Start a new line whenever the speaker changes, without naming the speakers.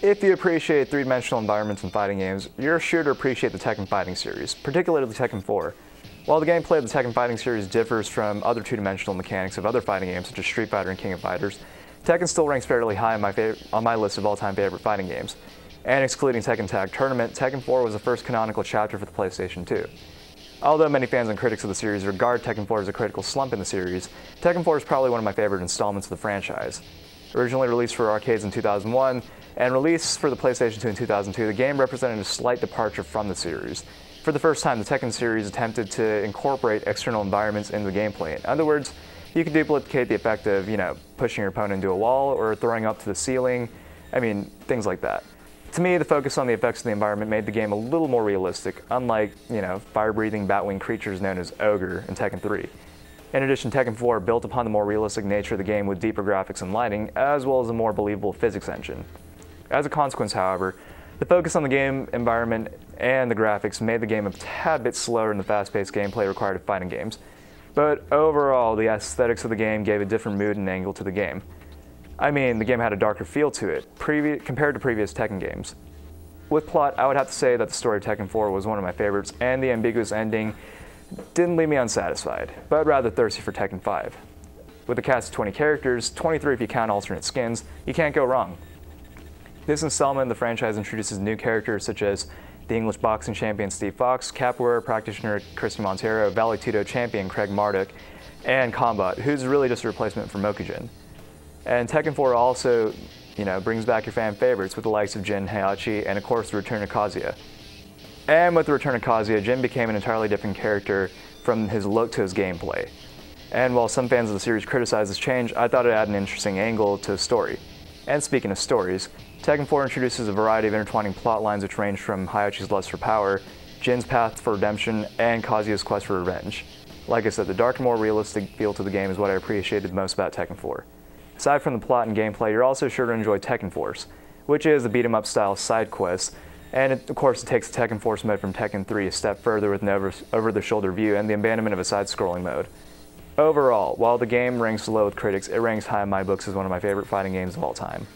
If you appreciate three-dimensional environments in fighting games, you're sure to appreciate the Tekken fighting series, particularly Tekken 4. While the gameplay of the Tekken fighting series differs from other two-dimensional mechanics of other fighting games such as Street Fighter and King of Fighters, Tekken still ranks fairly high on my list of all-time favorite fighting games. And excluding Tekken Tag Tournament, Tekken 4 was the first canonical chapter for the PlayStation 2. Although many fans and critics of the series regard Tekken 4 as a critical slump in the series, Tekken 4 is probably one of my favorite installments of the franchise. Originally released for arcades in 2001, and released for the PlayStation 2 in 2002, the game represented a slight departure from the series. For the first time, the Tekken series attempted to incorporate external environments into the gameplay. In other words, you could duplicate the effect of, pushing your opponent into a wall or throwing up to the ceiling. Things like that. To me, the focus on the effects of the environment made the game a little more realistic, unlike, fire-breathing bat-winged creatures known as Ogre in Tekken 3. In addition, Tekken 4 built upon the more realistic nature of the game with deeper graphics and lighting, as well as a more believable physics engine. As a consequence, however, the focus on the game environment and the graphics made the game a tad bit slower in the fast-paced gameplay required of fighting games. But overall, the aesthetics of the game gave a different mood and angle to the game. The game had a darker feel to it, compared to previous Tekken games. With plot, I would have to say that the story of Tekken 4 was one of my favorites, and the ambiguous ending didn't leave me unsatisfied, but rather thirsty for Tekken 5. With a cast of 20 characters, 23 if you count alternate skins, you can't go wrong. This installment of the franchise introduces new characters such as the English boxing champion Steve Fox, capoeira practitioner Christian Montero, Vale Tudo champion Craig Marduk, and Combat, who's really just a replacement for Mokujin. And Tekken 4 also, brings back your fan favorites with the likes of Jin Heihachi and of course the return of Kazuya. And with the return of Kazuya, Jin became an entirely different character from his look to his gameplay. And while some fans of the series criticized this change, I thought it added an interesting angle to the story. And speaking of stories, Tekken 4 introduces a variety of intertwining plot lines which range from Heihachi's lust for power, Jin's path for redemption, and Kazuya's quest for revenge. Like I said, the dark and more realistic feel to the game is what I appreciated most about Tekken 4. Aside from the plot and gameplay, you're also sure to enjoy Tekken Force, which is a beat-em-up style side quest, and of course it takes the Tekken Force mode from Tekken 3 a step further with an over-the-shoulder view and the abandonment of a side-scrolling mode. Overall, while the game ranks low with critics, it ranks high in my books as one of my favorite fighting games of all time.